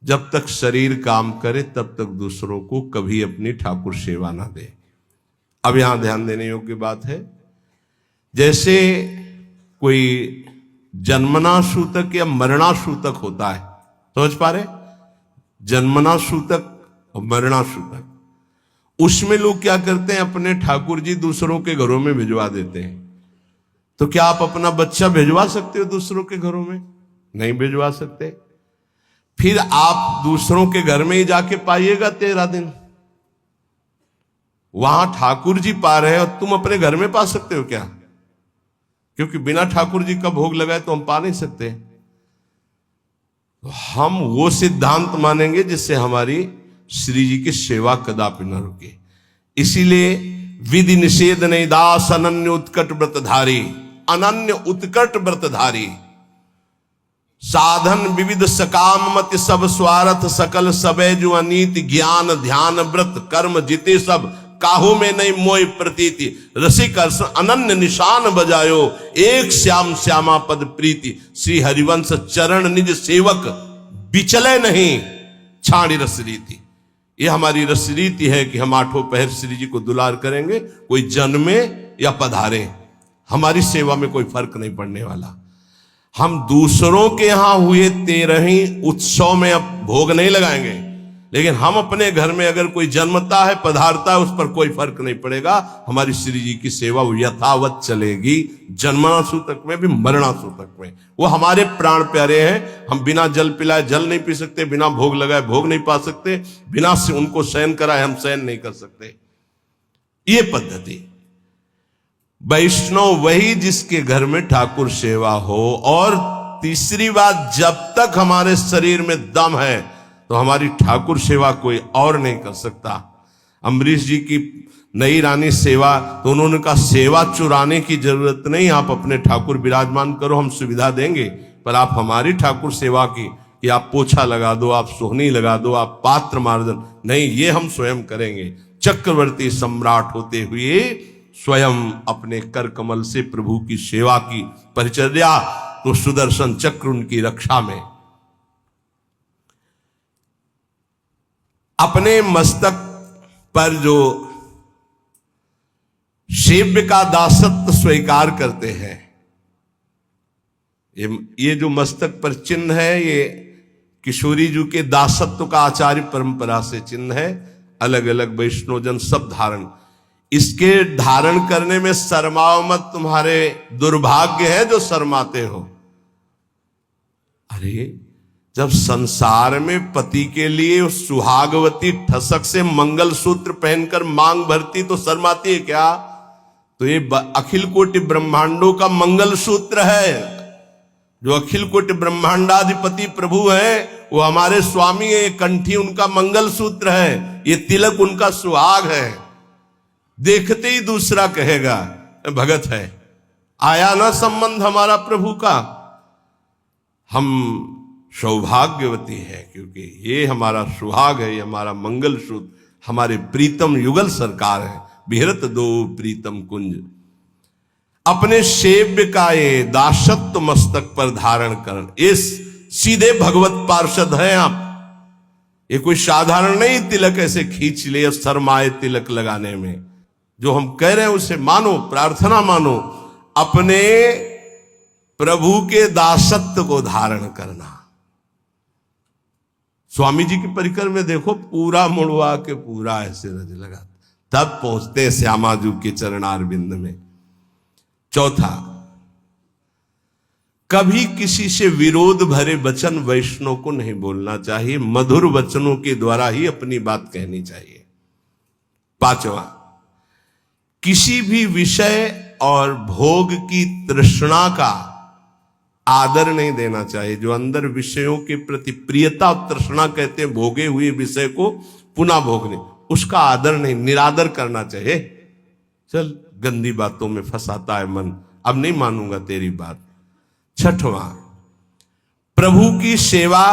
जब तक शरीर काम करे तब तक दूसरों को कभी अपनी ठाकुर सेवा ना दे। अब यहां ध्यान देने योग्य बात है, जैसे कोई जन्मना सूतक या मरणा सूतक होता है, समझ पा रहे? जन्मना सूतक और मरणा सूतक, उसमें लोग क्या करते हैं, अपने ठाकुर जी दूसरों के घरों में भिजवा देते हैं। तो क्या आप अपना बच्चा भिजवा सकते हो दूसरों के घरों में? नहीं भिजवा सकते। फिर आप दूसरों के घर में ही जाके पाइएगा 13 दिन। वहां ठाकुर जी पा रहे हैं और तुम अपने घर में पा सकते हो क्या? क्योंकि बिना ठाकुर जी का भोग लगाए तो हम पा नहीं सकते। तो हम वो सिद्धांत मानेंगे जिससे हमारी श्री जी की सेवा कदापि न रुके। इसीलिए विधि निषेध नहीं दास अनन्य उत्कट व्रतधारी, अनन्य उत्कट व्रतधारी, साधन विविध सकाम मत सब स्वार्थ सकल सबे जो अनीति ज्ञान ध्यान व्रत कर्म जिते सब काहू में नहीं मोय प्रतीति रसिक अनन्य निशान बजायो एक श्याम श्यामा पद प्रीति श्री हरिवंश चरण निज सेवक बिचले नहीं छाड़ी रस रीति। ये हमारी रस रीति है कि हम 8 पहर श्री जी को दुलार करेंगे, कोई जन्मे या पधारे, हमारी सेवा में कोई फर्क नहीं पड़ने वाला। हम दूसरों के यहां हुए 13 उत्सव में अब भोग नहीं लगाएंगे, लेकिन हम अपने घर में अगर कोई जन्मता है पधारता है, उस पर कोई फर्क नहीं पड़ेगा। हमारी श्री जी की सेवा यथावत चलेगी, जन्मना सूतक में भी मरणा सूतक में। वो हमारे प्राण प्यारे हैं। हम बिना जल पिलाए जल नहीं पी सकते, बिना भोग लगाए भोग नहीं पा सकते, बिना से उनको शयन कराए हम शयन नहीं कर सकते। ये पद्धति वैष्णव वही जिसके घर में ठाकुर सेवा हो। और तीसरी बात, जब तक हमारे शरीर में दम है तो हमारी ठाकुर सेवा कोई और नहीं कर सकता। अम्बरीश जी की नई रानी सेवा, तो उन्होंने कहा सेवा चुराने की जरूरत नहीं, आप अपने ठाकुर विराजमान करो, हम सुविधा देंगे, पर आप हमारी ठाकुर सेवा की कि आप पोछा लगा दो, आप सोहनी लगा दो, आप पात्र मार्जन नहीं, ये हम स्वयं करेंगे। चक्रवर्ती सम्राट होते हुए स्वयं अपने कर कमल से प्रभु की सेवा की परिचर्या, तो सुदर्शन चक्र उनकी रक्षा में। अपने मस्तक पर जो सेव्य का दासत्व स्वीकार करते हैं, ये जो मस्तक पर चिन्ह है, ये किशोरी जी के दासत्व का आचार्य परंपरा से चिन्ह है। अलग अलग वैष्णवजन सब धारण, इसके धारण करने में शर्माओ मत, तुम्हारे दुर्भाग्य है जो शर्माते हो। अरे जब संसार में पति के लिए सुहागवती ठसक से मंगल सूत्र पहनकर मांग भरती तो शर्माती है क्या? तो ये अखिल कोटि ब्रह्मांडों का मंगल सूत्र है। जो अखिल कोटि ब्रह्मांडाधिपति प्रभु है वो हमारे स्वामी है। ये कंठी उनका मंगल सूत्र है, ये तिलक उनका सुहाग है। देखते ही दूसरा कहेगा भगत है, आया ना संबंध हमारा प्रभु का। हम सौभाग्यवती है क्योंकि ये हमारा सुहाग है, ये हमारा मंगल सूत्र, हमारे प्रीतम युगल सरकार है। बिहरत दो प्रीतम कुंज, अपने सेव्य का ये दासत्व मस्तक पर धारण कर, ये सीधे भगवत पार्षद हैं आप। ये कोई साधारण नहीं तिलक ऐसे खींच ले शर्माए तिलक लगाने में। जो हम कह रहे हैं उसे मानो, प्रार्थना मानो, अपने प्रभु के दासत्व को धारण करना। स्वामी जी की परिकर में देखो, पूरा मुड़वा के पूरा ऐसे रज लगा, तब पहुंचते श्यामाजू के चरणारविंद में। चौथा, कभी किसी से विरोध भरे वचन वैष्णव को नहीं बोलना चाहिए, मधुर वचनों के द्वारा ही अपनी बात कहनी चाहिए। पांचवा, किसी भी विषय और भोग की तृष्णा का आदर नहीं देना चाहिए। जो अंदर विषयों के प्रति प्रियता और तृष्णा कहते हैं, भोगे हुए विषय को पुनः भोगने, उसका आदर नहीं, निरादर करना चाहिए। चल गंदी बातों में फंसाता है मन, अब नहीं मानूंगा तेरी बात। छठवां, प्रभु की सेवा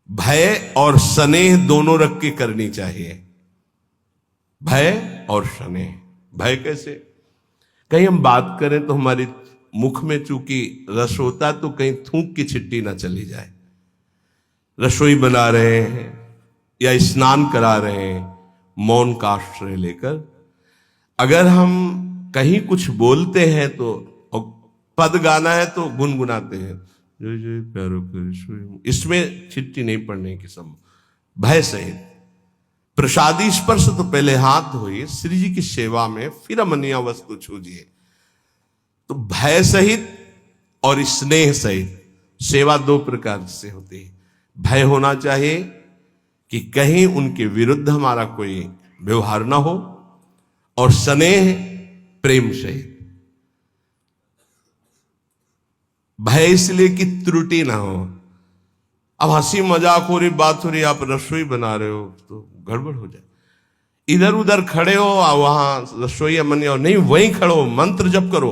भय और स्नेह दोनों रख के करनी चाहिए। भय और स्नेह। भय कैसे? कहीं हम बात करें तो हमारी मुख में चूंकि रस होता है तो कहीं थूक की छिट्टी ना चली जाए, रसोई बना रहे हैं या स्नान करा रहे हैं, मौन का आश्रय लेकर अगर हम कहीं कुछ बोलते हैं तो, और पद गाना है तो गुनगुनाते हैं, जय जय प्यारो कृष्ण, इसमें चिट्ठी नहीं पड़ने की संभव। भय सहित प्रसादी स्पर्श तो पहले हाथ धोइए, श्री जी की सेवा में फिर अमनिया वस्तु छूजिए। तो भय सहित और स्नेह सहित सेवा दो प्रकार से होती है। भय होना चाहिए कि कहीं उनके विरुद्ध हमारा कोई व्यवहार ना हो, और स्नेह प्रेम सहित। भय इसलिए कि त्रुटि ना हो। अब हंसी मजाक हो रही, बात हो रही, आप रसोई बना रहे हो तो गड़बड़ हो जाए, इधर उधर खड़े हो, वहां रसोई अमन नहीं, वहीं खड़ो, मंत्र जप करो।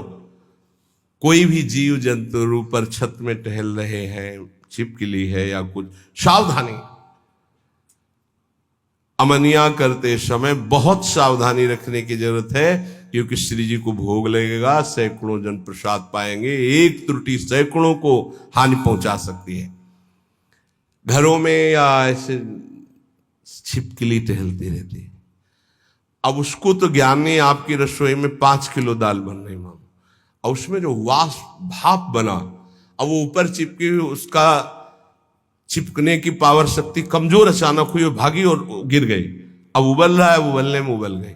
कोई भी जीव जंतु ऊपर छत में टहल रहे हैं, छिपकली है या कुछ, सावधानी। अमनिया करते समय बहुत सावधानी रखने की जरूरत है, क्योंकि श्री जी को भोग लगेगा, सैकड़ों जन प्रसाद पाएंगे, एक त्रुटि सैकड़ों को हानि पहुंचा सकती है। घरों में या ऐसे छिपकली टहलती रहती है, अब उसको तो ज्ञान नहीं, आपकी रसोई में 5 किलो दाल बन रही मानो, और उसमें जो वाष्प भाप बना, अब वो ऊपर चिपकी, उसका चिपकने की पावर शक्ति कमजोर अचानक हुई, वो भागी और गिर गई। अब उबल रहा है, उबलने में उबल गई।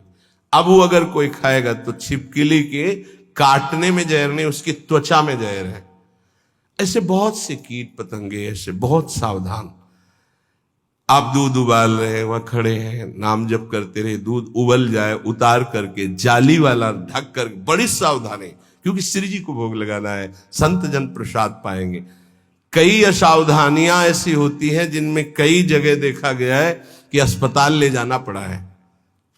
अब वो अगर कोई खाएगा तो छिपकली के काटने में जहर नहीं, उसकी त्वचा में जहर है। ऐसे बहुत से कीट पतंगे, ऐसे बहुत सावधान। आप दूध उबाल रहे हैं, वहां खड़े हैं, नाम जप करते रहे, दूध उबल जाए, उतार करके जाली वाला ढक कर, बड़ी सावधानी, क्योंकि श्री जी को भोग लगाना है, संत जन प्रसाद पाएंगे। कई असावधानियां ऐसी होती हैं जिनमें कई जगह देखा गया है कि अस्पताल ले जाना पड़ा है।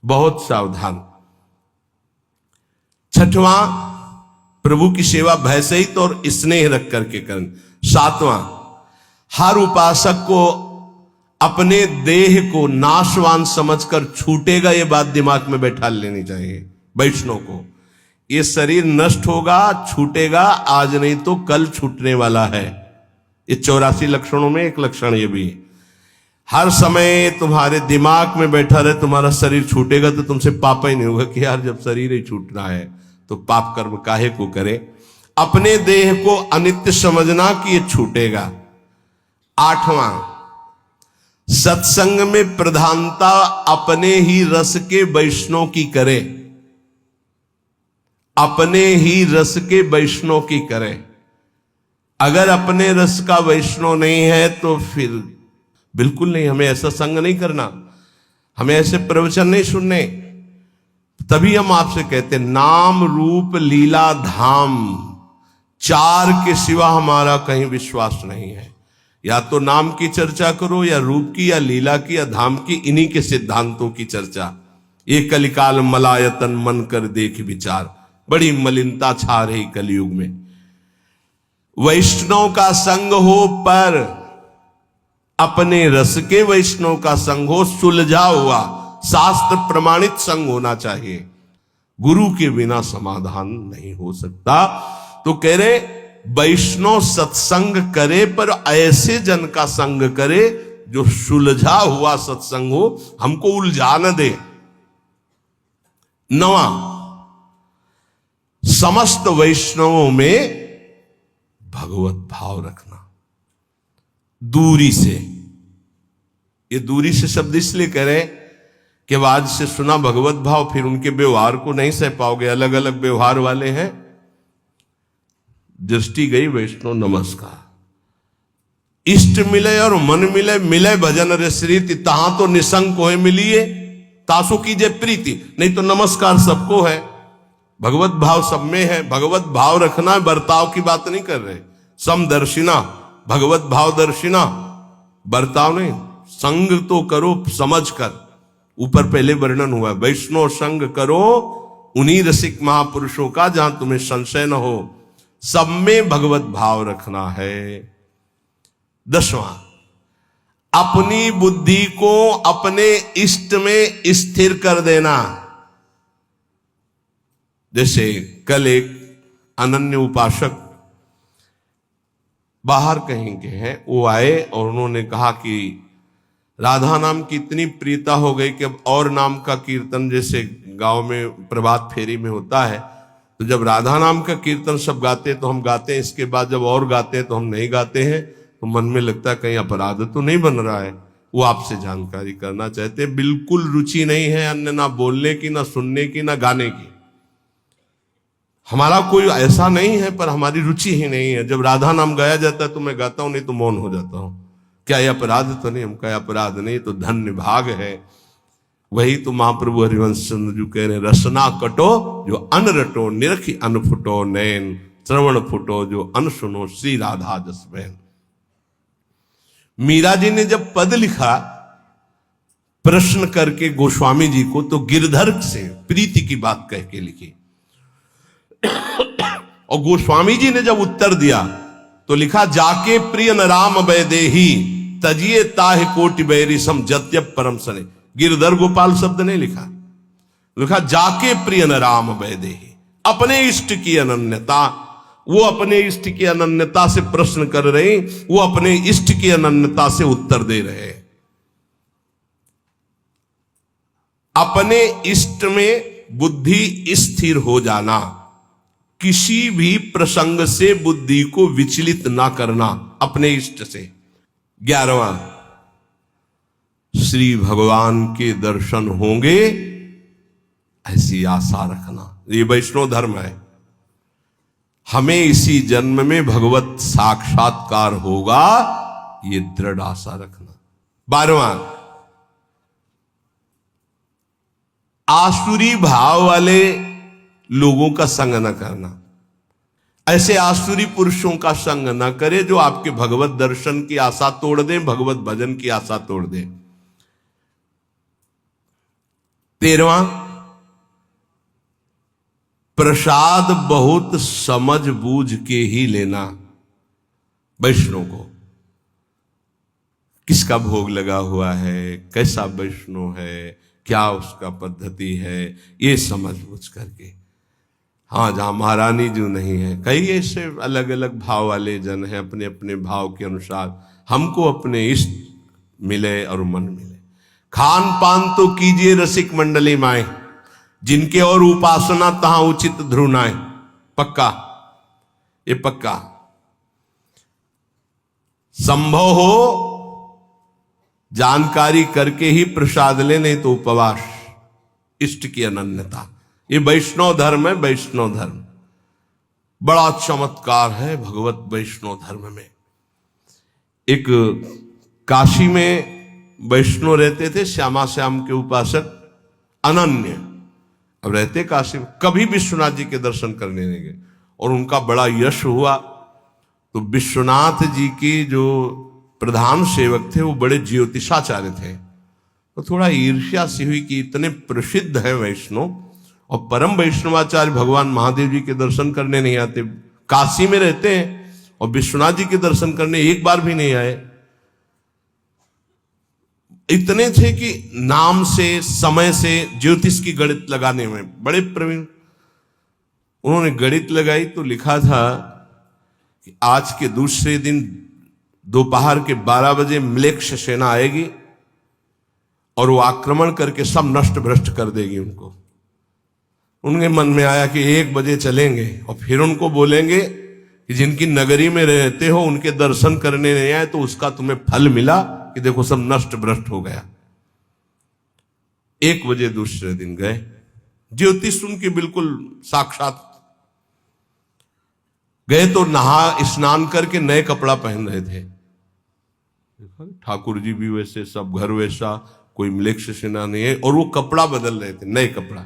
बहुत सावधान। छठवां, प्रभु की सेवा भय सहित और स्नेह रख करके करना। सातवां, हर उपासक को अपने देह को नाशवान समझकर छूटेगा, ये बात दिमाग में बैठा लेनी चाहिए वैष्णव को। ये शरीर नष्ट होगा, छूटेगा, आज नहीं तो कल छूटने वाला है। ये 84 लक्षणों में एक लक्षण ये भी है। हर समय तुम्हारे दिमाग में बैठा रहे तुम्हारा शरीर छूटेगा, तो तुमसे पाप ही नहीं होगा कि यार जब शरीर ही छूटना है तो पाप कर्म काहे को करे। अपने देह को अनित्य समझना कि ये छूटेगा। आठवां, सत्संग में प्रधानता अपने ही रस के वैष्णव की करे, अपने ही रस के वैष्णव की करे। अगर अपने रस का वैष्णव नहीं है तो फिर बिल्कुल नहीं, हमें ऐसा संग नहीं करना, हमें ऐसे प्रवचन नहीं सुनने। तभी हम आपसे कहते नाम रूप लीला धाम, चार के सिवा हमारा कहीं विश्वास नहीं है। या तो नाम की चर्चा करो, या रूप की, या लीला की, या धाम की, इन्हीं के सिद्धांतों की चर्चा। ये कलिकाल मलायतन मन कर देख विचार, बड़ी मलिनता छा रही कलयुग में। वैष्णव का संग हो, पर अपने रस के वैष्णव का संग हो, सुलझा हुआ शास्त्र प्रमाणित संग होना चाहिए। गुरु के बिना समाधान नहीं हो सकता। तो कह रहे वैष्णव सत्संग करे, पर ऐसे जन का संग करे जो सुलझा हुआ सत्संग हो, हमको उलझा न दे। नवा, समस्त वैष्णवों में भगवत भाव रखना, दूरी से। ये दूरी से शब्द इसलिए कह रहे कि आज से सुना भगवत भाव, फिर उनके व्यवहार को नहीं सह पाओगे, अलग अलग व्यवहार वाले हैं। दृष्टि गई वैष्णव नमस्कार, इष्ट मिले और मन मिले, मिले भजन रसरीति, तहां तो निसंग को है मिलिए, तासु कीजिए प्रीति। नहीं तो नमस्कार सबको है, भगवत भाव सब में है। भगवत भाव रखना, बर्ताव की बात नहीं कर रहे। समदर्शिना, भगवत भाव दर्शिना, बर्ताव नहीं। संग तो करो समझ कर, ऊपर पहले वर्णन हुआ, वैष्णव संग करो उन्हीं रसिक महापुरुषों का जहां तुम्हें संशय न हो। सब में भगवत भाव रखना है। दसवां, अपनी बुद्धि को अपने इष्ट में स्थिर कर देना। जैसे कल एक अनन्य उपासक बाहर कहीं के हैं, वो आए और उन्होंने कहा कि राधा नाम की इतनी प्रियता हो गई कि अब और नाम का कीर्तन जैसे गांव में प्रभात फेरी में होता है, तो जब राधा नाम का कीर्तन सब गाते हैं तो हम गाते हैं, इसके बाद जब और गाते हैं तो हम नहीं गाते हैं, तो मन में लगता है कहीं अपराध तो नहीं बन रहा है। वो आपसे जानकारी करना चाहते हैं। बिल्कुल रुचि नहीं है अन्य ना बोलने की, ना सुनने की, ना गाने की। हमारा कोई ऐसा नहीं है, पर हमारी रुचि ही नहीं है। जब राधा नाम गाया जाता है तो मैं गाता हूं, नहीं तो मौन हो जाता हूं। क्या यह अपराध तो नहीं? हम कहा अपराध नहीं, तो धन्य भाग है। वही तो महाप्रभु हरिवंश चंद्र जी कह रहे, रसना कटो जो अन रटो, निरखी अन फुटो नैन, श्रवण फुटो जो अन सुनो, श्री राधा जस बहन। मीरा जी ने जब पद लिखा प्रश्न करके गोस्वामी जी को, तो गिरधर से प्रीति की बात कह के लिखी। और गोस्वामी जी ने जब उत्तर दिया तो लिखा, जाके प्रिय न राम वैदेही तजिए ताह कोटि बैरी सम जत्यप परम सने। गिरधर गोपाल शब्द नहीं लिखा, लिखा जाके प्रिय न राम वैदेही। अपने इष्ट की अनन्यता, वो अपने इष्ट की अनन्यता से प्रश्न कर रहे, वो अपने इष्ट की अनन्यता से उत्तर दे रहे। अपने इष्ट में बुद्धि स्थिर हो जाना, किसी भी प्रसंग से बुद्धि को विचलित ना करना, अपने इष्ट से। 11वां, श्री भगवान के दर्शन होंगे ऐसी आशा रखना। ये वैष्णव धर्म है। हमें इसी जन्म में भगवत साक्षात्कार होगा, ये दृढ़ आशा रखना। 12वां, आसुरी भाव वाले लोगों का संग न करना। ऐसे आसुरी पुरुषों का संग न करे जो आपके भगवत दर्शन की आशा तोड़ दें, भगवत भजन की आशा तोड़ दें। 13वां, प्रसाद बहुत समझ बूझ के ही लेना। वैष्णव को किसका भोग लगा हुआ है, कैसा वैष्णव है, क्या उसका पद्धति है, ये समझ बूझ करके। हाँ, जहां महारानी जो नहीं है, कई ऐसे अलग अलग भाव वाले जन हैं, अपने अपने भाव के अनुसार हमको अपने इष्ट मिले और मन मिले। खान पान तो कीजिए रसिक मंडली माए, जिनके और उपासना तहां उचित ध्रुनाए। पक्का, ये पक्का। संभव हो जानकारी करके ही प्रसाद ले, नहीं तो उपवास, इष्ट की अनन्यता। ये वैष्णव धर्म है। वैष्णव धर्म बड़ा चमत्कार है भगवत वैष्णव धर्म में। एक काशी में वैष्णव रहते थे, श्यामा श्याम के उपासक, अनन्य। अब रहते काशी में, कभी विश्वनाथ जी के दर्शन करने नहीं गए, और उनका बड़ा यश हुआ। तो विश्वनाथ जी के जो प्रधान सेवक थे वो बड़े ज्योतिषाचार्य थे, तो थोड़ा ईर्ष्या सी हुई कि इतने प्रसिद्ध है वैष्णव और परम वैष्णवाचार्य भगवान महादेव जी के दर्शन करने नहीं आते, काशी में रहते हैं और विश्वनाथ जी के दर्शन करने एक बार भी नहीं आए। इतने थे कि नाम से, समय से, ज्योतिष की गणित लगाने में बड़े प्रवीण। उन्होंने गणित लगाई तो लिखा था कि आज के दूसरे दिन दोपहर के 12 बजे म्लेच्छ सेना आएगी और वो आक्रमण करके सब नष्ट भ्रष्ट कर देगी उनको। उनके मन में आया कि 1 बजे चलेंगे और फिर उनको बोलेंगे कि जिनकी नगरी में रहते हो उनके दर्शन करने नहीं आए तो उसका तुम्हें फल मिला कि देखो सब नष्ट भ्रष्ट हो गया। 1 बजे दूसरे दिन गए, ज्योतिष उनकी बिल्कुल साक्षात। गए तो नहा स्नान करके नए कपड़ा पहन रहे थे। ठाकुर जी भी वैसे, सब घर वैसा, कोई म्लेच्छ सेना नहीं है, और वो कपड़ा बदल रहे थे, नए कपड़ा।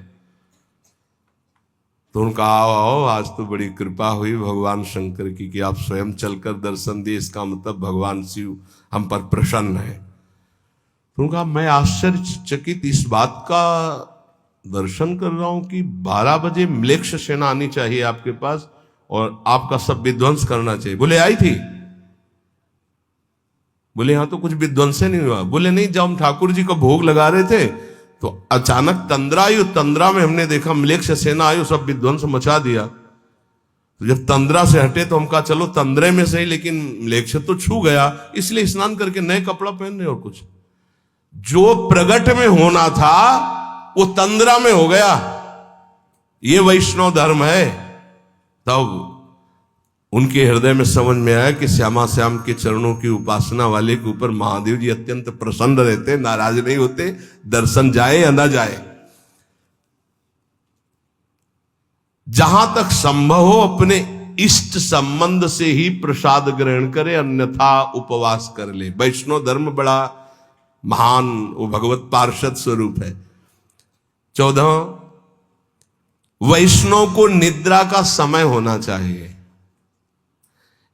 तो उनका आओ, आज तो बड़ी कृपा हुई भगवान शंकर की कि आप स्वयं चलकर दर्शन दिए, इसका मतलब भगवान शिव हम पर प्रसन्न है। तो उनका मैं आश्चर्यचकित इस बात का दर्शन कर रहा हूं कि 12 बजे म्लेच्छ सेना आनी चाहिए आपके पास और आपका सब विध्वंस करना चाहिए। बोले आई थी? बोले यहां तो कुछ विध्वंस नहीं हुआ। बोले नहीं, जब हम ठाकुर जी को भोग लगा रहे थे तो अचानक तंद्रा आई, तंद्रा में हमने देखा म्लेच्छ सेना आई, सब विध्वंस मचा दिया। तो जब तंद्रा से हटे तो हम कहा चलो तंद्रे में सही, लेकिन लेक्चर तो छू गया, इसलिए स्नान करके नए कपड़ा पहन रहे और कुछ। जो प्रगट में होना था वो तंद्रा में हो गया। ये वैष्णव धर्म है। तब उनके हृदय में समझ में आया कि श्यामा श्याम के चरणों की उपासना वाले के ऊपर महादेव जी अत्यंत प्रसन्न रहते, नाराज नहीं होते, दर्शन जाए या ना जाए। जहां तक संभव हो अपने इष्ट संबंध से ही प्रसाद ग्रहण करे, अन्यथा उपवास कर ले। वैष्णव धर्म बड़ा महान, वो भगवत पार्षद स्वरूप है। 14, वैष्णव को निद्रा का समय होना चाहिए।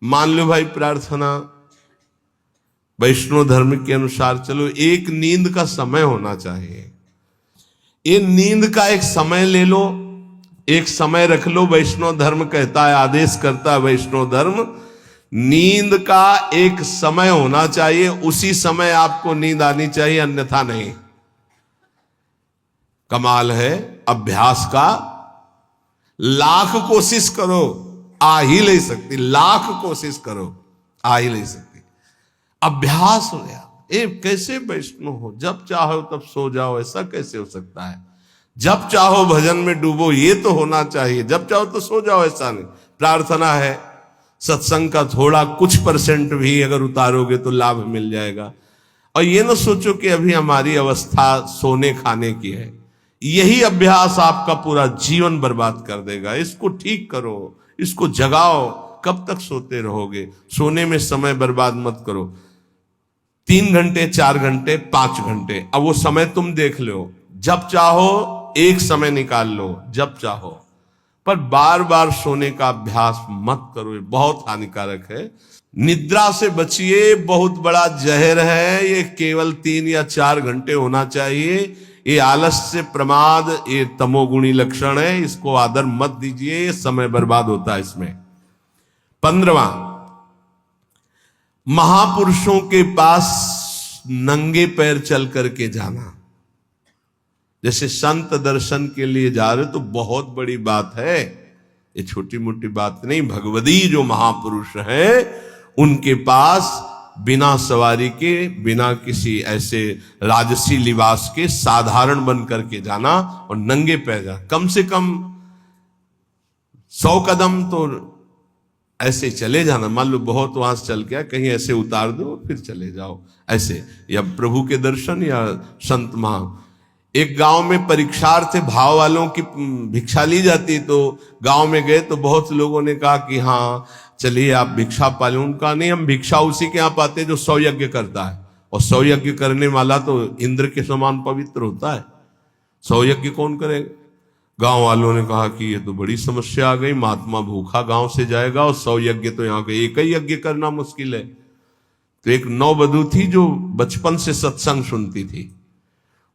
मान लो भाई प्रार्थना वैष्णव धर्म के अनुसार चलो, एक नींद का समय होना चाहिए। ये नींद का एक समय ले लो, एक समय रख लो। वैष्णव धर्म कहता है, आदेश करता है वैष्णव धर्म, नींद का एक समय होना चाहिए, उसी समय आपको नींद आनी चाहिए, अन्यथा नहीं। कमाल है अभ्यास का। लाख कोशिश करो, आ ही नहीं सकती। लाख कोशिश करो, आ ही नहीं सकती। अभ्यास हो गया। कैसे वैष्णव हो, जब चाहो तब सो जाओ, ऐसा कैसे हो सकता है? जब चाहो भजन में डूबो, ये तो होना चाहिए। जब चाहो तो सो जाओ, ऐसा नहीं। प्रार्थना है, सत्संग का थोड़ा कुछ % भी अगर उतारोगे तो लाभ मिल जाएगा। और ये ना सोचो कि अभी हमारी अवस्था सोने खाने की है। यही अभ्यास आपका पूरा जीवन बर्बाद कर देगा। इसको ठीक करो, इसको जगाओ। कब तक सोते रहोगे? सोने में समय बर्बाद मत करो। 3 घंटे, 4 घंटे, 5 घंटे, अब वो समय तुम देख लो। जब चाहो एक समय निकाल लो, जब चाहो, पर बार बार सोने का अभ्यास मत करो, ये बहुत हानिकारक है। निद्रा से बचिए, बहुत बड़ा जहर है ये। केवल 3 या 4 घंटे होना चाहिए। ये आलस्य, प्रमाद, ये तमोगुणी लक्षण है, इसको आदर मत दीजिए, समय बर्बाद होता है इसमें। 15वां, महापुरुषों के पास नंगे पैर चल करके जाना। जैसे संत दर्शन के लिए जा रहे तो बहुत बड़ी बात है, ये छोटी मोटी बात नहीं। भगवदी जो महापुरुष है उनके पास बिना सवारी के, बिना किसी ऐसे राजसी लिबास के, साधारण बन करके जाना और नंगे पैर जाना। कम से कम 100 कदम तो ऐसे चले जाना। मान लो बहुत वहां से चल के कहीं ऐसे उतार दो, फिर चले जाओ ऐसे, या प्रभु के दर्शन या संत महा। एक गांव में परीक्षार्थ भाव वालों की भिक्षा ली जाती, तो गांव में गए तो बहुत लोगों ने कहा कि हाँ चलिए आप भिक्षा पाले। उनका नहीं, हम भिक्षा उसी के यहाँ पाते जो 100 यज्ञ करता है, और 100 यज्ञ करने वाला तो इंद्र के समान पवित्र होता है। 100 यज्ञ कौन करेगा? गांव वालों ने कहा कि ये तो बड़ी समस्या आ गई, महात्मा भूखा गांव से जाएगा और 100 यज्ञ तो यहाँ के एक ही यज्ञ करना मुश्किल है। तो एक नौवधू थी जो बचपन से सत्संग सुनती थी,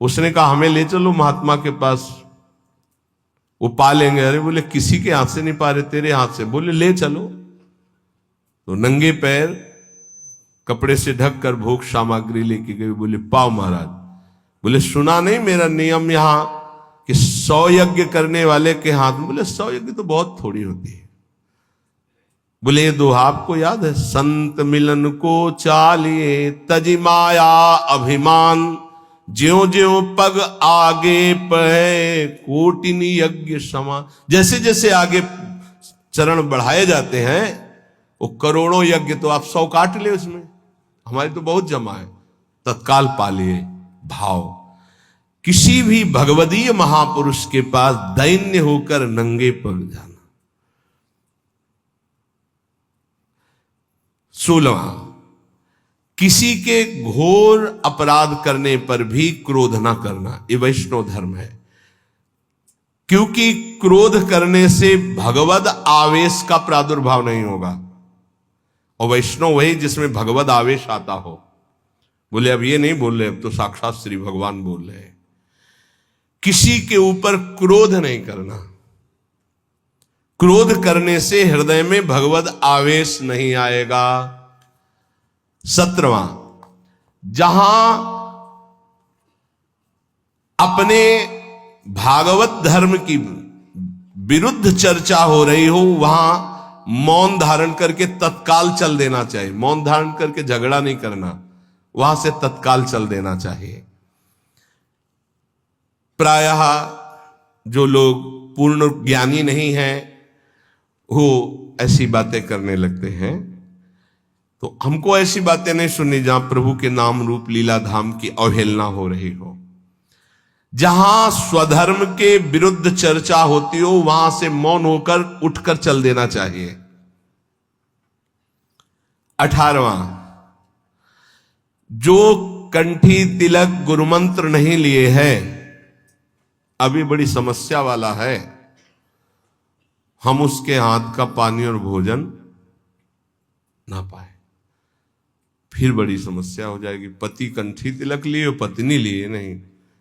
उसने कहा हमें ले चलो महात्मा के पास, वो पा लेंगे। अरे बोले किसी के हाथ से नहीं पा रहे, तेरे हाथ से। बोले ले चलो। तो नंगे पैर कपड़े से ढक कर भोग सामग्री लेके गए। बोले पाओ महाराज। बोले सुना नहीं मेरा नियम यहां कि 100 यज्ञ करने वाले के हाथ में। बोले 100 यज्ञ तो बहुत थोड़ी होती है। बोले ये दोहा आपको याद है, संत मिलन को चालिए तजी माया अभिमान, ज्यो ज्यो पग आगे पढ़े कोटिन यज्ञ समा। जैसे जैसे आगे चरण बढ़ाए जाते हैं वो करोड़ों यज्ञ, तो आप 100 काट ले उसमें, हमारी तो बहुत जमा है, तत्काल पा लिए भाव। किसी भी भगवदीय महापुरुष के पास दैन्य होकर नंगे पग जाना। 16वां, किसी के घोर अपराध करने पर भी क्रोध ना करना। ये वैष्णव धर्म है, क्योंकि क्रोध करने से भगवद आवेश का प्रादुर्भाव नहीं होगा। और वैष्णव वही जिसमें भगवद आवेश आता हो। बोले अब ये नहीं बोल रहे, अब तो साक्षात श्री भगवान बोल रहे हैं। किसी के ऊपर क्रोध नहीं करना। क्रोध करने से हृदय में भगवद आवेश नहीं आएगा। 17वां, जहां अपने भागवत धर्म की विरुद्ध चर्चा हो रही हो वहां मौन धारण करके तत्काल चल देना चाहिए। मौन धारण करके झगड़ा नहीं करना, वहां से तत्काल चल देना चाहिए। प्रायः जो लोग पूर्ण ज्ञानी नहीं हैं वो ऐसी बातें करने लगते हैं। तो हमको ऐसी बातें नहीं सुननी जहां प्रभु के नाम रूप लीला धाम की अवहेलना हो रही हो। जहां स्वधर्म के विरुद्ध चर्चा होती हो वहां से मौन होकर उठकर चल देना चाहिए। 18वां, जो कंठी तिलक गुरुमंत्र नहीं लिए हैं, अभी बड़ी समस्या वाला है, हम उसके हाथ का पानी और भोजन ना पाए, फिर बड़ी समस्या हो जाएगी। पति कंठी तिलक लिए हो, पत्नी लिए नहीं,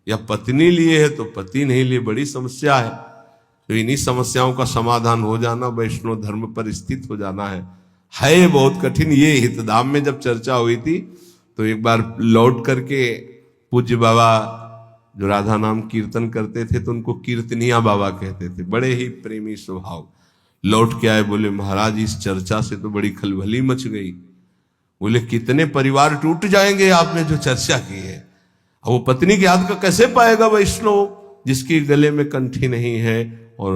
या पत्नी लिए है तो पति नहीं लिए, बड़ी समस्या है। तो इन्हीं समस्याओं का समाधान हो जाना, वैष्णव धर्म पर स्थित हो जाना है बहुत कठिन। ये हितधाम में जब चर्चा हुई थी तो एक बार लौट करके पूज्य बाबा जो राधा नाम कीर्तन करते थे तो उनको कीर्तनिया बाबा कहते थे, बड़े ही प्रेमी स्वभाव। लौट के आए, बोले महाराज इस चर्चा से तो बड़ी खलबली मच गई। बोले कितने परिवार टूट जाएंगे आपने जो चर्चा की है। वो पत्नी के हाथ का कैसे पाएगा वैष्णव जिसकी गले में कंठी नहीं है। और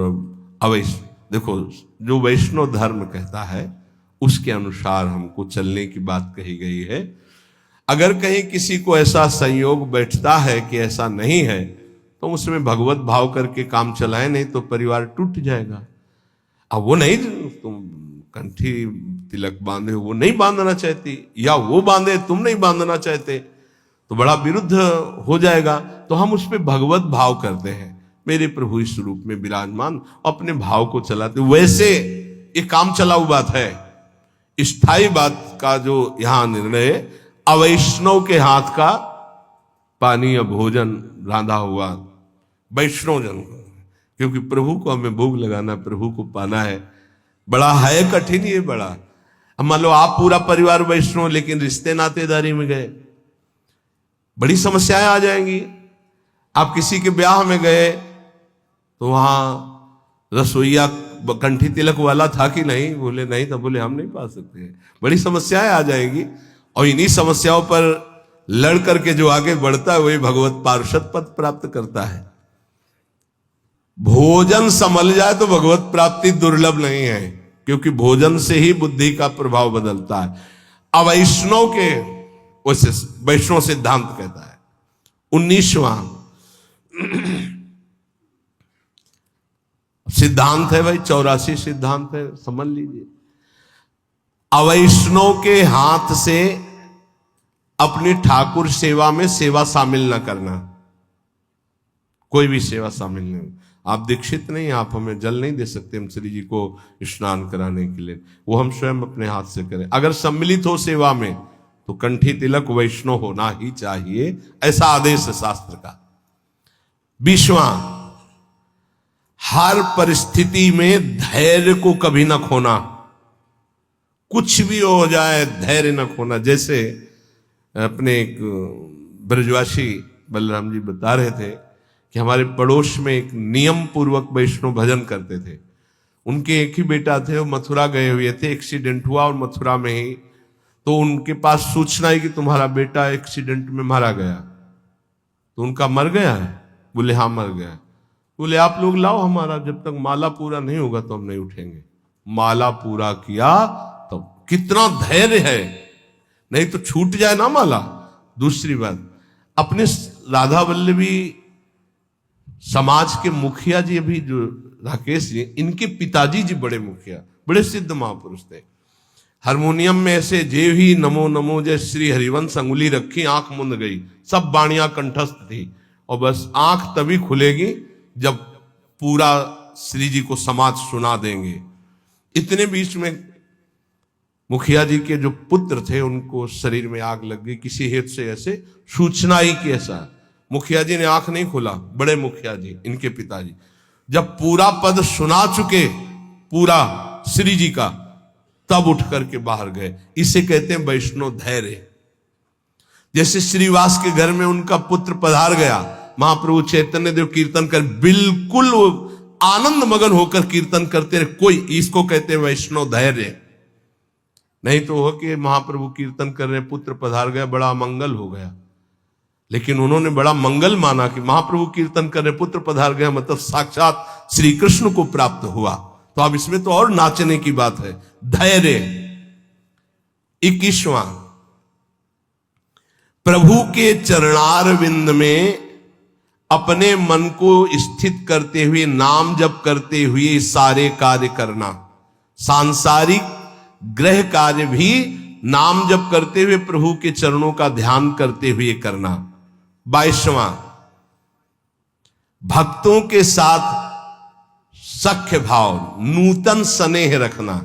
अवैष्णव, देखो जो वैष्णव धर्म कहता है उसके अनुसार हमको चलने की बात कही गई है। अगर कहीं किसी को ऐसा संयोग बैठता है कि ऐसा नहीं है तो उसमें भगवत भाव करके काम चलाए, नहीं तो परिवार टूट जाएगा। अब वो नहीं, तुम कंठी तिलक बांधे वो नहीं बांधना चाहती, या वो बांधे तुम नहीं बांधना चाहते, तो बड़ा विरुद्ध हो जाएगा। तो हम उस पर भगवत भाव करते हैं, मेरे प्रभु इस रूप में विराजमान, अपने भाव को चलाते। वैसे ये काम चलाऊ बात है, स्थायी बात का जो यहां निर्णय, अवैष्णव के हाथ का पानी या भोजन रांधा हुआ वैष्णव जन को, क्योंकि प्रभु को हमें भोग लगाना, प्रभु को पाना है। बड़ा है कठिन ये, बड़ा। अब मान लो आप पूरा परिवार वैष्णव लेकिन रिश्ते नातेदारी में गए, बड़ी समस्याएं आ जाएंगी। आप किसी के ब्याह में गए तो वहां रसोईया कंठी तिलक वाला था कि नहीं, बोले नहीं था, बोले हम नहीं पा सकते, बड़ी समस्याएं आ जाएंगी। और इन्हीं समस्याओं पर लड़ करके जो आगे बढ़ता है वही भगवत पार्षद पद प्राप्त करता है। भोजन संभल जाए तो भगवत प्राप्ति दुर्लभ नहीं है, क्योंकि भोजन से ही बुद्धि का प्रभाव बदलता है। अवैष्णव के वैसे वैष्णव सिद्धांत कहता है। 19वां सिद्धांत है भाई, 84 सिद्धांत है, समझ लीजिए। अवैष्णव के हाथ से अपनी ठाकुर सेवा में सेवा शामिल न करना, कोई भी सेवा शामिल नहीं। आप दीक्षित नहीं, आप हमें जल नहीं दे सकते हम श्री जी को स्नान कराने के लिए, वो हम स्वयं अपने हाथ से करें। अगर सम्मिलित हो सेवा में तो कंठी तिलक वैष्णव होना ही चाहिए, ऐसा आदेश है शास्त्र का। 20वां, हर परिस्थिति में धैर्य को कभी न खोना, कुछ भी हो जाए धैर्य न खोना। जैसे अपने एक ब्रजवासी बलराम जी बता रहे थे कि हमारे पड़ोस में एक नियम पूर्वक वैष्णव भजन करते थे। उनके एक ही बेटा थे, वो मथुरा गए हुए थे, एक्सीडेंट हुआ और मथुरा में ही, तो उनके पास सूचना है कि तुम्हारा बेटा एक्सीडेंट में मारा गया। तो उनका मर गया है? बोले हाँ मर गया। बोले आप लोग लाओ हमारा, जब तक माला पूरा नहीं होगा तो हम नहीं उठेंगे। माला पूरा किया तो कितना धैर्य है, नहीं तो छूट जाए ना माला। दूसरी बात, अपने राधा वल्लभी समाज के मुखिया जी अभी जो राकेश जी, इनके पिताजी जी बड़े मुखिया, बड़े सिद्ध महापुरुष थे। हारमोनियम में ऐसे जे ही नमो नमो जय श्री हरिवंश अंगुली रखी, आंख मुंद गई, सब बाणियां कंठस्थ थी। और बस आंख तभी खुलेगी जब पूरा श्री जी को समाज सुना देंगे। इतने बीच में मुखिया जी के जो पुत्र थे उनको शरीर में आग लग गई किसी हेतु से, ऐसे सूचना ही कि ऐसा। मुखिया जी ने आंख नहीं खोला, बड़े मुखिया जी इनके पिताजी जब पूरा पद सुना चुके पूरा श्री जी का, तब उठ करके बाहर गए। इसे कहते हैं वैष्णव धैर्य। जैसे श्रीवास के घर में उनका पुत्र पधार गया, महाप्रभु चैतन्य देव कीर्तन कर बिल्कुल आनंद मगन होकर कीर्तन करते रहे। कोई, इसको कहते हैं वैष्णव धैर्य। नहीं तो हो कि महाप्रभु कीर्तन कर रहे, पुत्र पधार गया, बड़ा मंगल हो गया। लेकिन उन्होंने बड़ा मंगल माना कि महाप्रभु कीर्तन कर रहे, पुत्र पधार गया, मतलब साक्षात श्री कृष्ण को प्राप्त हुआ। तो अब इसमें तो और नाचने की बात है। धैर्य। 21वां, प्रभु के चरणारविंद में अपने मन को स्थित करते हुए, नाम जप करते हुए सारे कार्य करना। सांसारिक ग्रह कार्य भी नाम जप करते हुए प्रभु के चरणों का ध्यान करते हुए करना। 22वां, भक्तों के साथ सख्य भाव, नूतन स्नेह रखना।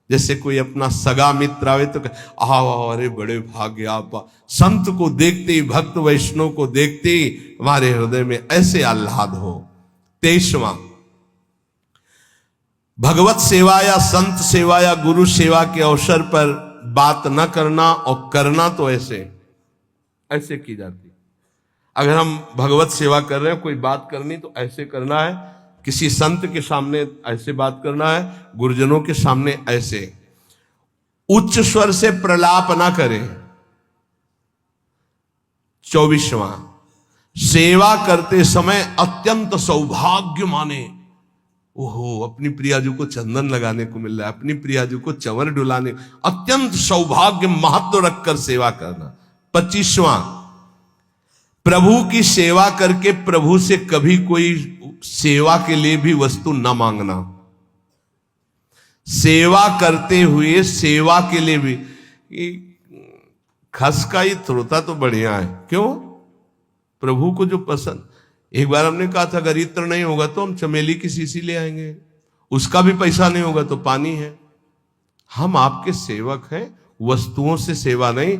जैसे कोई अपना सगा मित्र आवे तो आओ, अरे बड़े भाग्य आप, संत को देखते ही, भक्त वैष्णव को देखते ही हमारे हृदय में ऐसे आह्लाद हो। 23वां, भगवत सेवा या संत सेवा या गुरु सेवा के अवसर पर बात न करना, और करना तो ऐसे की जाती। अगर हम भगवत सेवा कर रहे हैं, कोई बात करनी तो ऐसे करना है, किसी संत के सामने ऐसे बात करना है, गुरुजनों के सामने ऐसे। उच्च स्वर से प्रलाप ना करें। 24वां, सेवा करते समय अत्यंत सौभाग्य माने। ओहो, अपनी प्रियाजू को चंदन लगाने को मिल रहा है, अपनी प्रियाजू को चंवर डुलाने, अत्यंत सौभाग्य महत्व रखकर सेवा करना। 25वां, प्रभु की सेवा करके प्रभु से कभी कोई सेवा के लिए भी वस्तु न मांगना। सेवा करते हुए सेवा के लिए भी, खसका ही थ्रोता तो बढ़िया है। क्यों? प्रभु को जो पसंद। एक बार हमने कहा था अगर इत्र नहीं होगा तो हम चमेली की शीशी ले आएंगे, उसका भी पैसा नहीं होगा तो पानी है। हम आपके सेवक हैं, वस्तुओं से सेवा नहीं,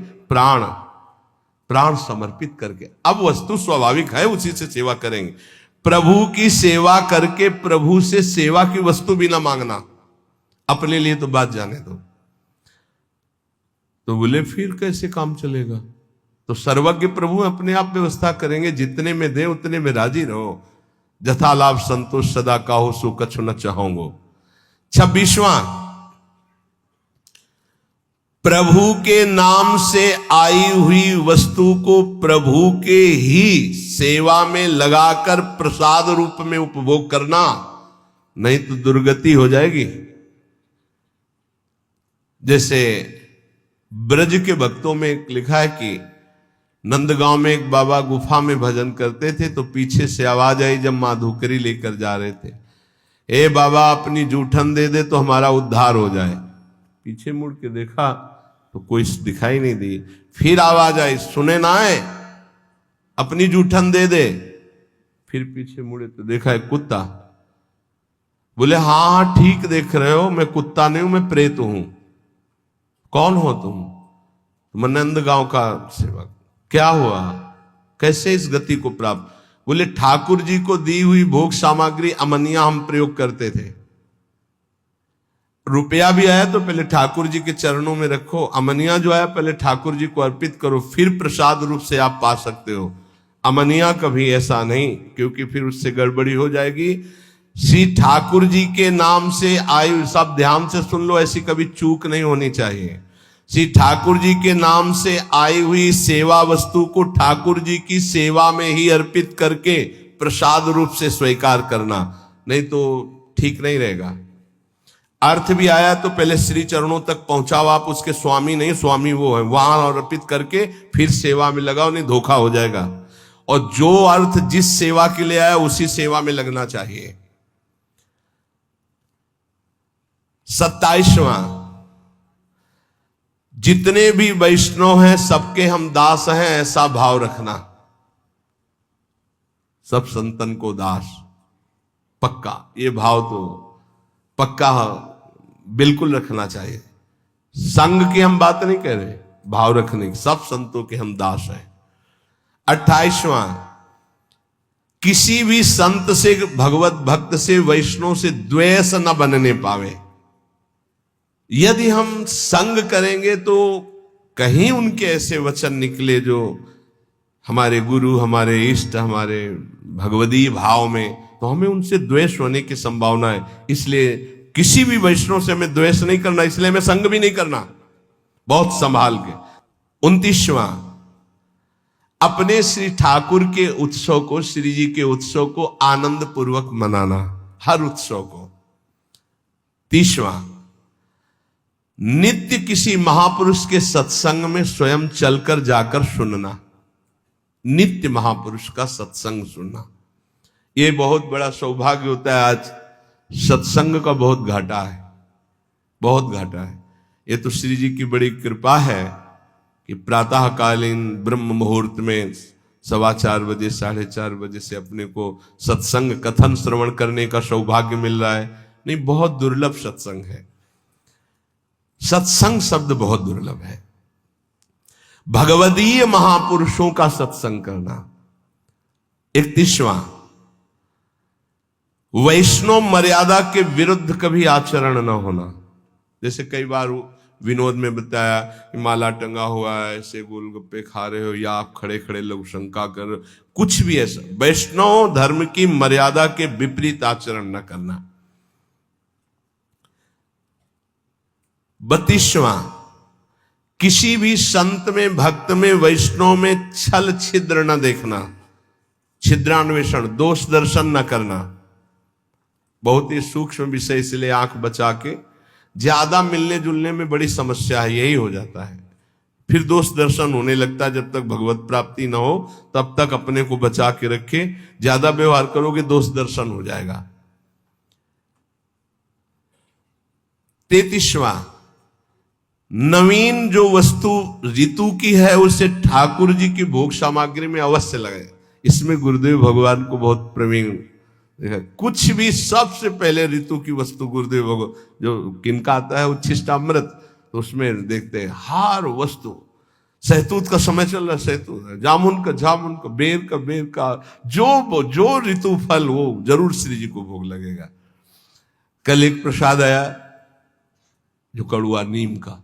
प्राण समर्पित करके। अब वस्तु स्वाभाविक है, उसी से सेवा करेंगे। प्रभु की सेवा करके प्रभु से सेवा की वस्तु भी ना मांगना। अपने लिए तो बात जाने दो। तो बोले फिर कैसे काम चलेगा? तो सर्वज्ञ प्रभु अपने आप व्यवस्था करेंगे, जितने में दे उतने में राजी रहो। जथा लाभ संतोष सदा काहो सो कछु न चाहोगे। 26वां, प्रभु के नाम से आई हुई वस्तु को प्रभु के ही सेवा में लगाकर प्रसाद रूप में उपभोग करना, नहीं तो दुर्गति हो जाएगी। जैसे ब्रज के भक्तों में लिखा है कि नंदगांव में एक बाबा गुफा में भजन करते थे, तो पीछे से आवाज आई जब माधुकरी लेकर जा रहे थे, ए बाबा अपनी जूठन दे दे तो हमारा उद्धार हो जाए। पीछे मुड़ के देखा तो कोई दिखाई नहीं दी। फिर आवाज आई, सुने ना है, अपनी जूठन दे दे। फिर पीछे मुड़े तो देखा है कुत्ता। बोले हाँ ठीक देख रहे हो, मैं कुत्ता नहीं हूं, मैं प्रेत हूं। कौन हो तुम? मैं नंदगांव का सेवक। क्या हुआ? कैसे इस गति को प्राप्त? बोले ठाकुर जी को दी हुई भोग सामग्री अमनिया हम प्रयोग करते थे। रुपया भी आया तो पहले ठाकुर जी के चरणों में रखो, अमनिया जो आया पहले ठाकुर जी को अर्पित करो, फिर प्रसाद रूप से आप पा सकते हो। अमनिया कभी ऐसा नहीं, क्योंकि फिर उससे गड़बड़ी हो जाएगी। श्री ठाकुर जी के नाम से आयु, सब ध्यान से सुन लो, ऐसी कभी चूक नहीं होनी चाहिए। श्री ठाकुर जी के नाम से आई हुई सेवा वस्तु को ठाकुर जी की सेवा में ही अर्पित करके प्रसाद रूप से स्वीकार करना, नहीं तो ठीक नहीं रहेगा। अर्थ भी आया तो पहले श्री चरणों तक पहुंचाओ, आप उसके स्वामी नहीं, स्वामी वो है, वहां अर्पित करके फिर सेवा में लगाओ, नहीं धोखा हो जाएगा। और जो अर्थ जिस सेवा के लिए आया उसी सेवा में लगना चाहिए। 27वां, जितने भी वैष्णव हैं सबके हम दास हैं, ऐसा भाव रखना। सब संतन को दास, पक्का ये भाव तो पक्का बिल्कुल रखना चाहिए। संघ की हम बात नहीं कर रहे, भाव रखने की, सब संतों के हम दास हैं। 28वां, किसी भी संत से, भगवत भक्त से, वैष्णव से द्वेष न बनने पावे। यदि हम संग करेंगे तो कहीं उनके ऐसे वचन निकले जो हमारे गुरु, हमारे इष्ट, हमारे भगवदीय भाव में तो हमें उनसे द्वेष होने की संभावना है। इसलिए किसी भी वैष्णव से हमें द्वेष नहीं करना, इसलिए हमें संग भी नहीं करना, बहुत संभाल के। 29वां, अपने श्री ठाकुर के उत्सव को, श्री जी के उत्सव को आनंद पूर्वक मनाना, हर उत्सव को। 30वां, नित्य किसी महापुरुष के सत्संग में स्वयं चलकर जाकर सुनना, नित्य महापुरुष का सत्संग सुनना। ये बहुत बड़ा सौभाग्य होता है। आज सत्संग का बहुत घाटा है, बहुत घाटा है। ये तो श्री जी की बड़ी कृपा है कि प्रातःकालीन ब्रह्म मुहूर्त में 4:15 बजे 4:30 बजे से अपने को सत्संग कथन श्रवण करने का सौभाग्य मिल रहा है। नहीं, बहुत दुर्लभ सत्संग है। सत्संग शब्द बहुत दुर्लभ है। भगवदीय महापुरुषों का सत्संग करना। 31वां, वैष्णव मर्यादा के विरुद्ध कभी आचरण न होना। जैसे कई बार विनोद में बताया कि माला टंगा हुआ है, ऐसे गोलगप्पे खा रहे हो, या आप खड़े खड़े लोग शंका कर रहे हो, कुछ भी ऐसा। वैष्णव धर्म की मर्यादा के विपरीत आचरण न करना। 32वां, किसी भी संत में, भक्त में, वैष्णव में छल छिद्र न देखना, छिद्रान्वेषण, दोष दर्शन न करना। बहुत ही सूक्ष्म विषय, इसलिए आंख बचा के। ज्यादा मिलने जुलने में बड़ी समस्या है, यही हो जाता है। फिर दोष दर्शन होने लगता है। जब तक भगवत प्राप्ति न हो तब तक अपने को बचा के रखे। ज्यादा व्यवहार करोगे दोष दर्शन हो जाएगा। 33वां, नवीन जो वस्तु ऋतु की है उसे ठाकुर जी की भोग सामग्री में अवश्य लगाए। इसमें गुरुदेव भगवान को बहुत प्रवीण। कुछ भी सबसे पहले ऋतु की वस्तु गुरुदेव भगवान, जो किनका आता है उच्छिष्टामृत, तो उसमें देखते हैं हर वस्तु। सहतूत का समय चल रहा है, सहतूत, जामुन का, बेर का, जो ऋतु फल वो जरूर श्री जी को भोग लगेगा। कल एक प्रसाद आया जो कड़ुआ, नीम का,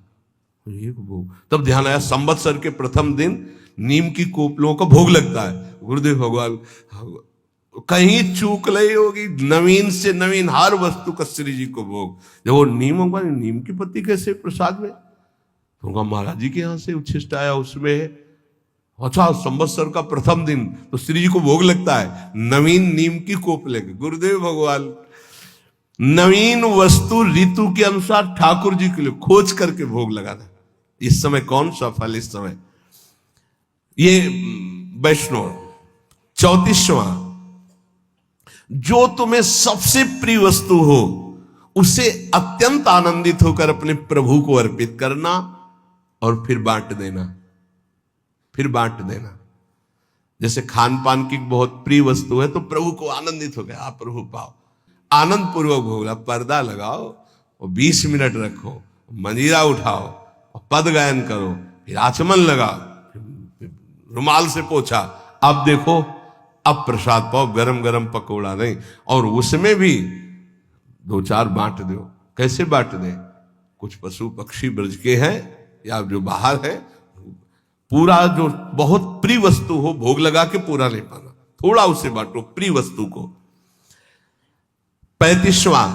ये भोग। तब ध्यान आया संवत्सर के प्रथम दिन नीम की कोपलों का भोग लगता है। गुरुदेव भगवान कहीं चूक नहीं होगी, नवीन से नवीन हर वस्तु का श्री जी को भोग। जब वो नीम की पत्ती कैसे प्रसाद में, तो महाराज जी के यहां से उच्छिष्ट आया, उसमें अच्छा संवत्सर का प्रथम दिन तो श्री जी को भोग लगता है नवीन नीम की कोप लेके। गुरुदेव भगवान नवीन वस्तु ऋतु के अनुसार ठाकुर जी के लिए खोज करके भोग लगाना। इस समय कौन सा फल, इस समय ये वैष्णव। 34वां, जो तुम्हें सबसे प्रिय वस्तु हो उसे अत्यंत आनंदित होकर अपने प्रभु को अर्पित करना और फिर बांट देना। जैसे खान पान की बहुत प्रिय वस्तु है तो प्रभु को आनंदित हो गया, आप प्रभु पाओ, आनंद पूर्वक भोग, पर्दा लगाओ और 20 मिनट रखो, मंजीरा उठाओ और पद गायन करो, फिर आचमन लगाओ, रुमाल से पोछा, अब देखो अब प्रसाद पाओ, गरम गरम पकौड़ा नहीं। और उसमें भी 2-4 बांट दो। कैसे बांट दें? कुछ पशु पक्षी ब्रज के हैं या जो बाहर है, पूरा जो बहुत प्रिय वस्तु हो भोग लगा के पूरा नहीं पाना, थोड़ा उसे बांटो प्रिय वस्तु को। 35वां,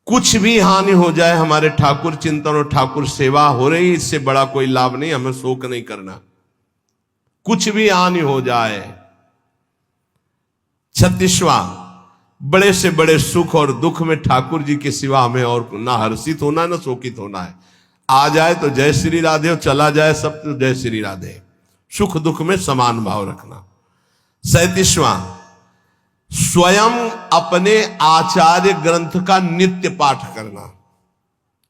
कुछ भी हानि हो जाए हमारे ठाकुर चिंतन और ठाकुर सेवा हो रही, इससे बड़ा कोई लाभ नहीं, हमें शोक नहीं करना। कुछ भी हानि हो जाए। 36वां, बड़े से बड़े सुख और दुख में ठाकुर जी के सिवा हमें और ना हर्षित होना ना शोकित होना है। आ जाए तो जय श्री राधे और चला जाए सब तो जय श्री राधे, सुख दुख में समान भाव रखना। 37वां, स्वयं अपने आचार्य ग्रंथ का नित्य पाठ करना,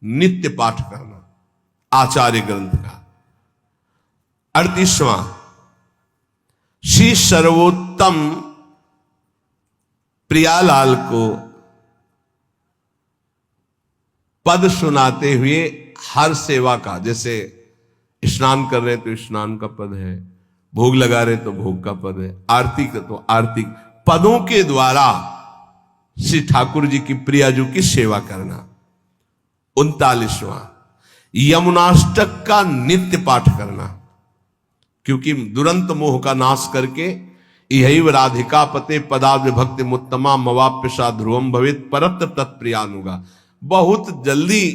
नित्य पाठ करना आचार्य ग्रंथ का। 38वां, श्री सर्वोत्तम प्रियालाल को पद सुनाते हुए हर सेवा का, जैसे स्नान कर रहे तो स्नान का पद है, भोग लगा रहे तो भोग का पद है, आरती का तो आरती, पदों के द्वारा श्री ठाकुर जी की प्रियाजू की सेवा करना। 39वां, यमुनाष्टक का नित्य पाठ करना, क्योंकि दुरंत मोह का नाश करके इहैव राधिका पते पदाब्ज भक्ति मुत्तमा मवाप्यसा ध्रुवम भवित परत्र तत्प्रियानुगा। बहुत जल्दी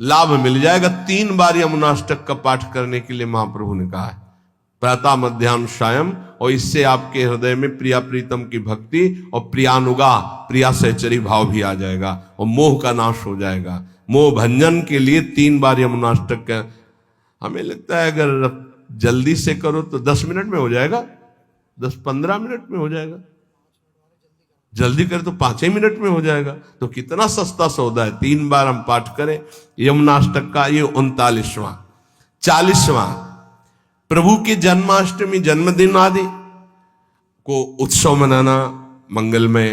लाभ मिल जाएगा। 3 बार यमुनाष्टक का पाठ करने के लिए महाप्रभु ने कहा है, प्रातः मध्याह्न सायं, और इससे आपके हृदय में प्रिया प्रीतम की भक्ति और प्रियानुगा, प्रिया सहचरी भाव भी आ जाएगा और मोह का नाश हो जाएगा। मोह भंजन के लिए 3 बार यमुनाष्टक का, हमें लगता है अगर जल्दी से करो तो 10 मिनट में हो जाएगा, 10-15 मिनट में हो जाएगा, जल्दी करे तो 5 ही मिनट में हो जाएगा। तो कितना सस्ता सौदा है। 3 बार हम पाठ करें यमुनाष्टक का। ये 39वां। 40वां, प्रभु की जन्माष्टमी जन्मदिन आदि को उत्सव मनाना, मंगलमय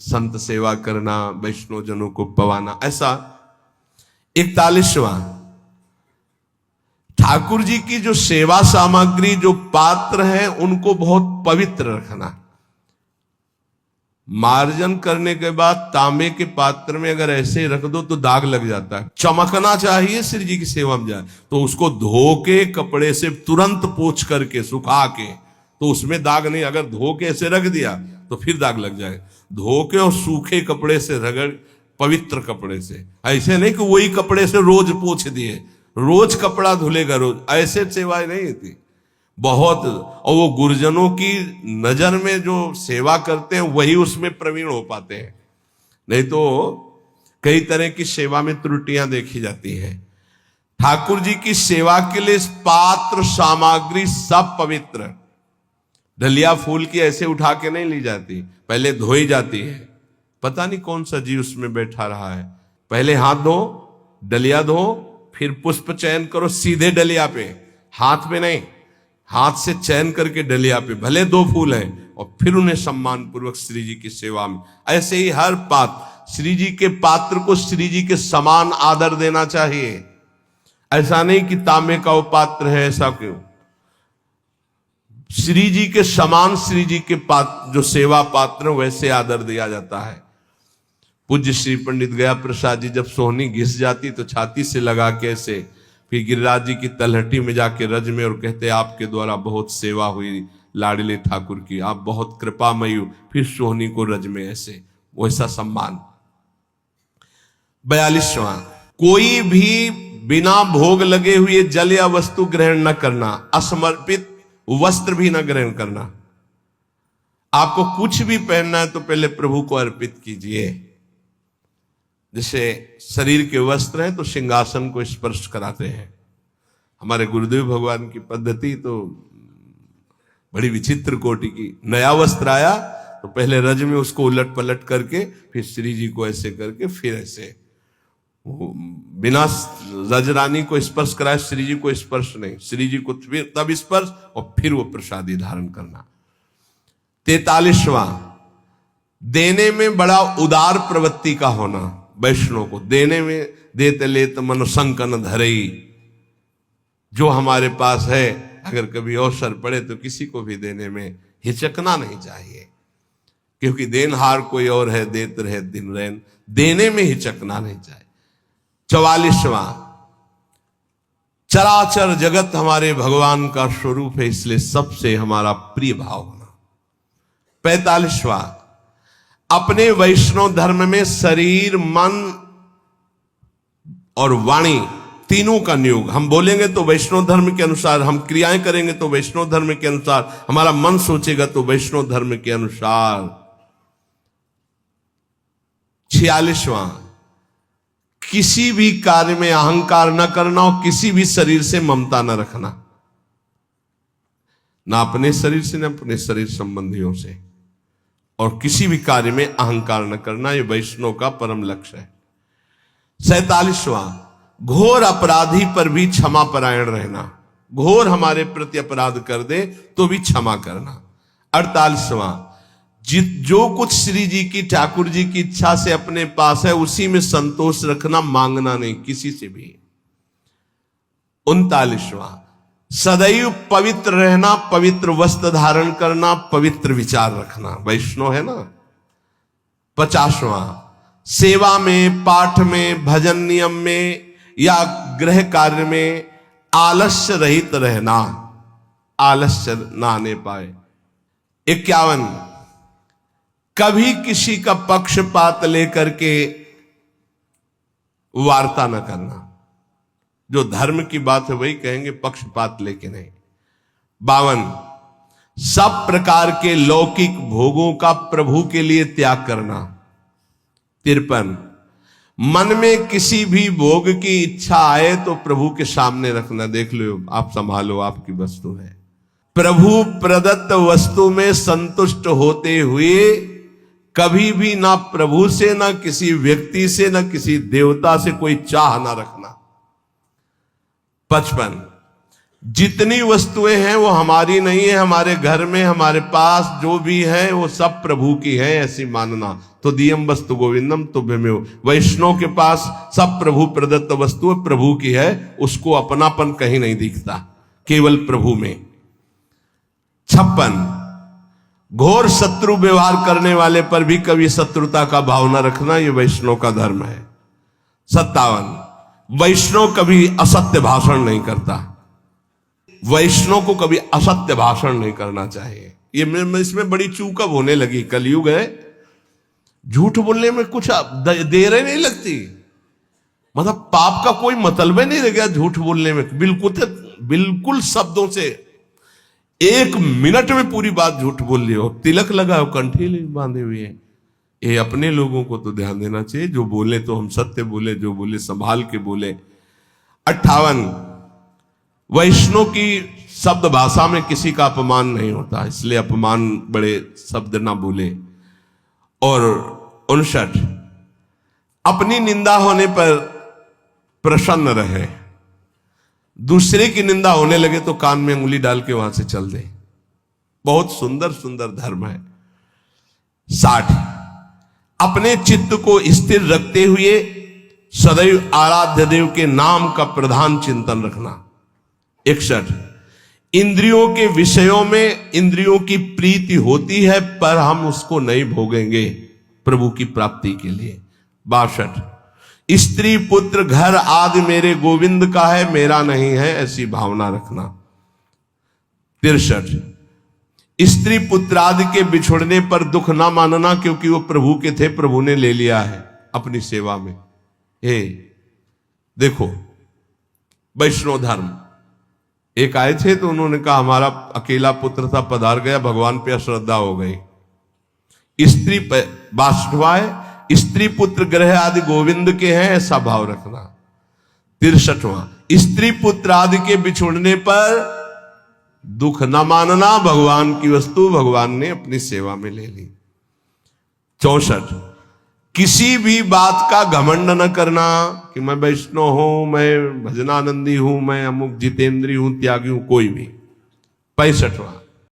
संत सेवा करना, वैष्णव जनों को पवाना, ऐसा। 41वां, ठाकुर जी की जो सेवा सामग्री, जो पात्र है, उनको बहुत पवित्र रखना। मार्जन करने के बाद तांबे के पात्र में अगर ऐसे ही रख दो तो दाग लग जाता है। चमकना चाहिए श्री जी की सेवा में जाए तो उसको धो के कपड़े से तुरंत पोंछ करके सुखा के, तो उसमें दाग नहीं। अगर धो के ऐसे रख दिया तो फिर दाग लग जाएगा। धो के और सूखे कपड़े से रगड़, पवित्र कपड़े से, ऐसे नहीं कि वही कपड़े से रोज पोंछ दिए, रोज कपड़ा धुलेगा रोज, ऐसे सेवाएं नहीं होती बहुत। और वो गुरुजनों की नजर में जो सेवा करते हैं वही उसमें प्रवीण हो पाते हैं, नहीं तो कई तरह की सेवा में त्रुटियां देखी जाती हैं। ठाकुर जी की सेवा के लिए पात्र सामग्री सब पवित्र। डलिया फूल की ऐसे उठा के नहीं ली जाती, पहले धोई जाती है। पता नहीं कौन सा जीव उसमें बैठा रहा है। पहले हाथ धो, डलिया धो, फिर पुष्प चयन करो सीधे डलिया पे, हाथ में नहीं, हाथ से चयन करके डलिया पे, भले 2 फूल हैं, और फिर उन्हें सम्मान पूर्वक श्री जी की सेवा में। ऐसे ही हर पात्र, श्री जी के पात्र को श्री जी के समान आदर देना चाहिए। ऐसा नहीं कि तांबे का वो पात्र है, ऐसा क्यों, श्री जी के समान श्री जी के पात्र जो सेवा पात्र वैसे आदर दिया जाता है। पूज्य श्री पंडित गया प्रसाद जी जब सोहनी घिस जाती तो छाती से लगा के ऐसे, फिर गिरिराज जी की तलहटी में जाके रज में, और कहते आपके द्वारा बहुत सेवा हुई लाडले ठाकुर की, आप बहुत कृपामयी। फिर सोहनी को रज में ऐसे, वैसा सम्मान। 42वां, कोई भी बिना भोग लगे हुए जल या वस्तु ग्रहण न करना, असमर्पित वस्त्र भी न ग्रहण करना। आपको कुछ भी पहनना है तो पहले प्रभु को अर्पित कीजिए। जैसे शरीर के वस्त्र हैं तो सिंहासन को स्पर्श कराते हैं। हमारे गुरुदेव भगवान की पद्धति तो बड़ी विचित्र कोटि की। नया वस्त्र आया तो पहले रज में उसको उलट पलट करके, फिर श्री जी को ऐसे करके, फिर ऐसे, बिना रजरानी को स्पर्श कराए श्री जी को स्पर्श नहीं, श्री जी को फिर तब स्पर्श और फिर वो प्रसादी धारण करना। 43वां, देने में बड़ा उदार प्रवृत्ति का होना। वैष्णव को देने में, देते लेत मन संकन धरई, जो हमारे पास है अगर कभी अवसर पड़े तो किसी को भी देने में हिचकना नहीं चाहिए, क्योंकि देनहार कोई और है, देत रहे दिन रैन, देने में हिचकना नहीं चाहिए। 44वां, चराचर जगत हमारे भगवान का स्वरूप है, इसलिए सबसे हमारा प्रिय भाव होना। 45वां, अपने वैष्णव धर्म में शरीर, मन और वाणी तीनों का नियोग। हम बोलेंगे तो वैष्णव धर्म के अनुसार, हम क्रियाएं करेंगे तो वैष्णव धर्म के अनुसार, हमारा मन सोचेगा तो वैष्णव धर्म के अनुसार। 46वां, किसी भी कार्य में अहंकार न करना और किसी भी शरीर से ममता न रखना, ना अपने शरीर से, न अपने शरीर संबंधियों से, और किसी भी कार्य में अहंकार न करना। यह वैष्णव का परम लक्ष्य है। 47वां, घोर अपराधी पर भी क्षमा परायण रहना। घोर हमारे प्रति अपराध कर दे तो भी क्षमा करना। 48वां, जो कुछ श्री जी की, ठाकुर जी की इच्छा से अपने पास है उसी में संतोष रखना, मांगना नहीं किसी से भी। 39वां, सदैव पवित्र रहना, पवित्र वस्त्र धारण करना, पवित्र विचार रखना, वैष्णव है ना। 50वां, सेवा में, पाठ में, भजन नियम में या गृह कार्य में आलस्य रहित रहना, आलस्य ना आने पाए। 51, कभी किसी का पक्षपात लेकर के वार्ता न करना। जो धर्म की बात है वही कहेंगे, पक्षपात लेके नहीं। 52, सब प्रकार के लौकिक भोगों का प्रभु के लिए त्याग करना। 53, मन में किसी भी भोग की इच्छा आए तो प्रभु के सामने रखना, देख लो आप संभालो, आपकी वस्तु है। प्रभु प्रदत्त वस्तु में संतुष्ट होते हुए कभी भी ना प्रभु से, ना किसी व्यक्ति से, ना किसी देवता से कोई चाह ना रखना। 55, जितनी वस्तुएं हैं वो हमारी नहीं है, हमारे घर में हमारे पास जो भी है वो सब प्रभु की है, ऐसी मानना। तो दियम वस्तु गोविंदम तुभ्यमेव। वैष्णव के पास सब प्रभु प्रदत्त वस्तु प्रभु की है, उसको अपनापन कहीं नहीं दिखता, केवल प्रभु में। 56, घोर शत्रु व्यवहार करने वाले पर भी कभी शत्रुता का भाव न रखना, यह वैष्णव का धर्म है। 57, वैष्णव कभी असत्य भाषण नहीं करता, वैष्णव को कभी असत्य भाषण नहीं करना चाहिए। ये इसमें बड़ी चूक अब होने लगी, कलयुग है, झूठ बोलने में कुछ देर नहीं लगती, मतलब पाप का कोई मतलब नहीं रह गया झूठ बोलने में। बिल्कुल शब्दों से 1 मिनट में पूरी बात झूठ बोल लियो, तिलक लगाओ, कंठी बांधे हुए हैं। ये अपने लोगों को तो ध्यान देना चाहिए, जो बोले तो हम सत्य बोले, जो बोले संभाल के बोले। 58, वैष्णव की शब्द भाषा में किसी का अपमान नहीं होता, इसलिए अपमान बड़े शब्द ना बोले। और 59, अपनी निंदा होने पर प्रसन्न रहे, दूसरे की निंदा होने लगे तो कान में उंगली डाल के वहां से चल दे। बहुत सुंदर सुंदर धर्म है। 60, अपने चित्त को स्थिर रखते हुए सदैव आराध्य देव के नाम का प्रधान चिंतन रखना। 61, इंद्रियों के विषयों में इंद्रियों की प्रीति होती है पर हम उसको नहीं भोगेंगे प्रभु की प्राप्ति के लिए। 62, स्त्री पुत्र घर आदि मेरे गोविंद का है, मेरा नहीं है, ऐसी भावना रखना। 63, स्त्री पुत्र आदि के बिछुड़ने पर दुख ना मानना, क्योंकि वो प्रभु के थे, प्रभु ने ले लिया है अपनी सेवा में। हे देखो वैष्णव धर्म, एक आए थे तो उन्होंने कहा हमारा अकेला पुत्र था, पधार गया, भगवान पे अश्रद्धा हो गई। स्त्री वाष्णवाय, स्त्री पुत्र ग्रह आदि गोविंद के हैं, ऐसा भाव रखना। 63वां, स्त्री पुत्र आदि के बिछुड़ने पर दुख न मानना, भगवान की वस्तु भगवान ने अपनी सेवा में ले ली। 64, किसी भी बात का घमंड न करना कि मैं वैष्णव हूं, मैं भजनानंदी हूं, मैं अमुक जितेंद्री हूं, त्यागी हूं, कोई भी। 65वां,